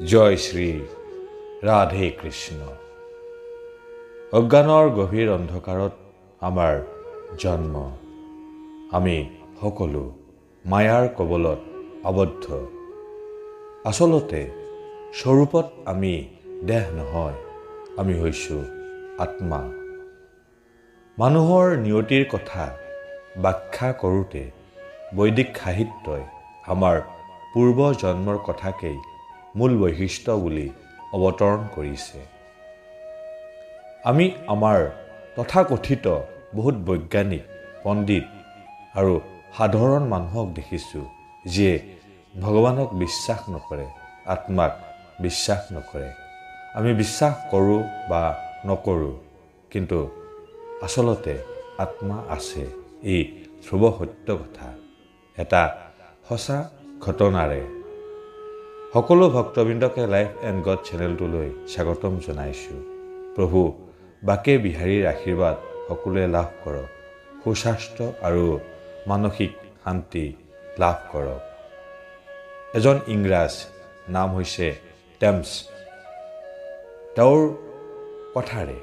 জয় শ্ৰী ৰাধে কৃষ্ণ। অজ্ঞানৰ গভীৰ অন্ধকাৰত আমাৰ জন্ম। আমি সকলো মায়াৰ কবলত আবদ্ধ। আচলতে স্বৰূপত আমি দেহ নহয়, আমি হৈছোঁ আত্মা। মানুহৰ নিয়তিৰ কথা ব্যাখ্যা কৰোঁতে বৈদিক সাহিত্যই আমাৰ পূৰ্ব জন্মৰ কথাকেই মূল বৈশিষ্ট্য বুলি অৱতৰণ কৰিছে। আমি আমাৰ তথাকথিত বহুত বৈজ্ঞানিক, পণ্ডিত আৰু সাধাৰণ মানুহক দেখিছোঁ যিয়ে ভগৱানক বিশ্বাস নকৰে, আত্মাক বিশ্বাস নকৰে। আমি বিশ্বাস কৰোঁ বা নকৰোঁ, কিন্তু আচলতে আত্মা আছে। এই ধ্ৰুৱ সত্য কথা এটা সঁচা ঘটনাৰে। সকলো ভক্তবৃন্দকে লাইফ এণ্ড গড চেনেলটোলৈ স্বাগতম জনাইছোঁ। প্ৰভু বাকে বিহাৰীৰ আশীৰ্বাদ সকলোৱে লাভ কৰক, সুস্বাস্থ্য আৰু মানসিক শান্তি লাভ কৰক। এজন ইংৰাজ, নাম হৈছে টেমছ। তেওঁৰ কথাৰে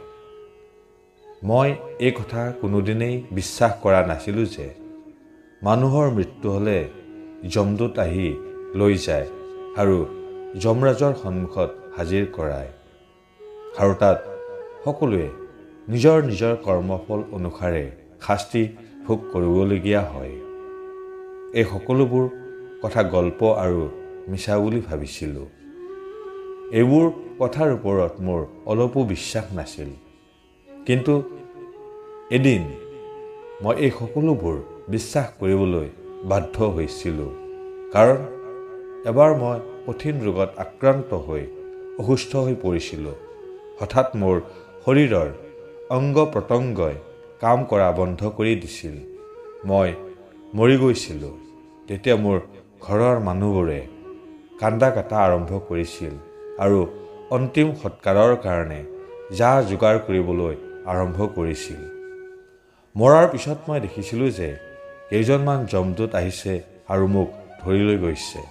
মই এই কথা কোনোদিনেই বিশ্বাস কৰা নাছিলোঁ যে মানুহৰ মৃত্যু হ'লে যমদূত আহি লৈ যায় আৰু যমৰাজৰ সন্মুখত হাজিৰ কৰায়, আৰু তাত সকলোৱে নিজৰ নিজৰ কৰ্মফল অনুসাৰে শাস্তি ভোগ কৰিবলগীয়া হয়। এই সকলোবোৰ কথা গল্প আৰু মিছা বুলি ভাবিছিলোঁ। এইবোৰ কথাৰ ওপৰত মোৰ অলপো বিশ্বাস নাছিল, কিন্তু এদিন মই এই সকলোবোৰ বিশ্বাস কৰিবলৈ বাধ্য হৈছিলোঁ। কাৰণ এবাৰ মই কঠিন ৰোগত আক্ৰান্ত হৈ অসুস্থ হৈ পৰিছিলোঁ। হঠাৎ মোৰ শৰীৰৰ অংগ প্ৰত্যংগই কাম কৰা বন্ধ কৰি দিছিল। মই মৰি গৈছিলোঁ। তেতিয়া মোৰ ঘৰৰ মানুহবোৰে কান্দা কাটা আৰম্ভ কৰিছিল আৰু অন্তিম সৎকাৰৰ কাৰণে যা যোগাৰ কৰিবলৈ আৰম্ভ কৰিছিল। মৰাৰ পিছত মই দেখিছিলোঁ যে কেইজনমান যমদূত আহিছে আৰু মোক ধৰি লৈ গৈছে।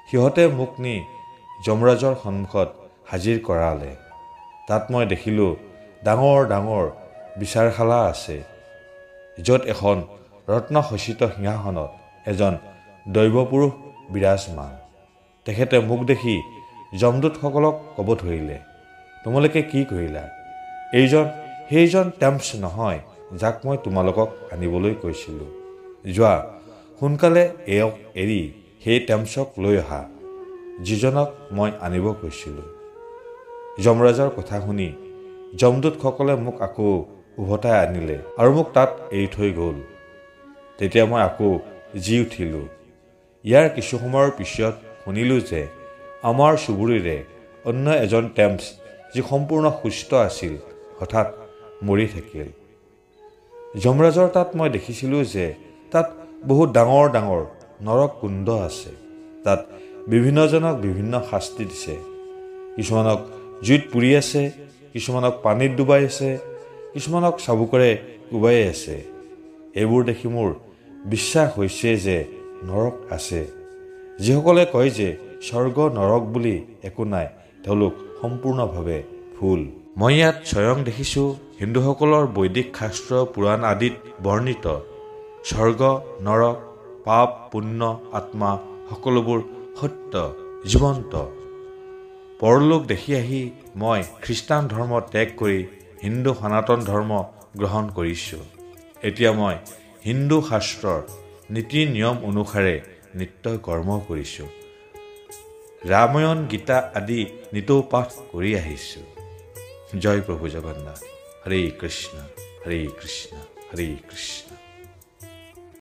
সিহঁতে মোক নি যমৰাজৰ সন্মুখত হাজিৰ কৰালে। তাত মই দেখিলোঁ ডাঙৰ ডাঙৰ বিচাৰশালা আছে, য'ত এখন ৰত্নখচিত সিংহাসনত এজন দৈৱপুৰুষ বিৰাজমান। তেখেতে মোক দেখি যমদূতসকলক ক'ব ধৰিলে, তোমালোকে কি কৰিলা? এইজন সেইজন টেমছ নহয় যাক মই তোমালোকক আনিবলৈ কৈছিলোঁ। যোৱা, সোনকালে এওঁক এৰি সেই টেমছক লৈ অহা, যিজনক মই আনিব কৈছিলোঁ। যমৰাজৰ কথা শুনি যমদূতসকলে মোক আকৌ উভতাই আনিলে আৰু মোক তাত এৰি থৈ গ'ল। তেতিয়া মই আকৌ জি উঠিলোঁ। ইয়াৰ কিছু সময়ৰ পিছত শুনিলোঁ যে আমাৰ চুবুৰীৰে অন্য এজন টেমছ, যি সম্পূৰ্ণ সুস্থ আছিল, হঠাৎ মৰি থাকিল। যমৰাজৰ তাত মই দেখিছিলোঁ যে তাত বহুত ডাঙৰ ডাঙৰ নৰক কুণ্ড আছে। তাত বিভিন্নজনক বিভিন্ন শাস্তি দিছে। কিছুমানক জুইত পুৰি আছে, কিছুমানক পানীত ডুবাই আছে, কিছুমানক চাবুকেৰে কোবাই আছে। এইবোৰ দেখি মোৰ বিশ্বাস হৈছে যে নৰক আছে। যিসকলে কয় যে স্বৰ্গ নৰক বুলি একো নাই, তেওঁলোক সম্পূৰ্ণভাৱে ভুল। মই ইয়াত স্বয়ং দেখিছোঁ হিন্দুসকলৰ বৈদিক শাস্ত্ৰ পুৰাণ আদিত বৰ্ণিত স্বৰ্গ, নৰক, পাপ, পুণ্য, আত্মা সকলোবোৰ সত্য, জীৱন্ত। পৰলোক দেখি আহি মই খ্ৰীষ্টান ধৰ্ম ত্যাগ কৰি হিন্দু সনাতন ধৰ্ম গ্ৰহণ কৰিছোঁ। এতিয়া মই হিন্দু শাস্ত্ৰৰ নীতি নিয়ম অনুসাৰে নিত্য কৰ্ম কৰিছোঁ। ৰামায়ণ, গীতা আদি নিতৌ পাঠ কৰি আহিছোঁ। জয় প্ৰভু জগন্নাথ। হৰে কৃষ্ণ, হৰে কৃষ্ণ, হৰে কৃষ্ণ।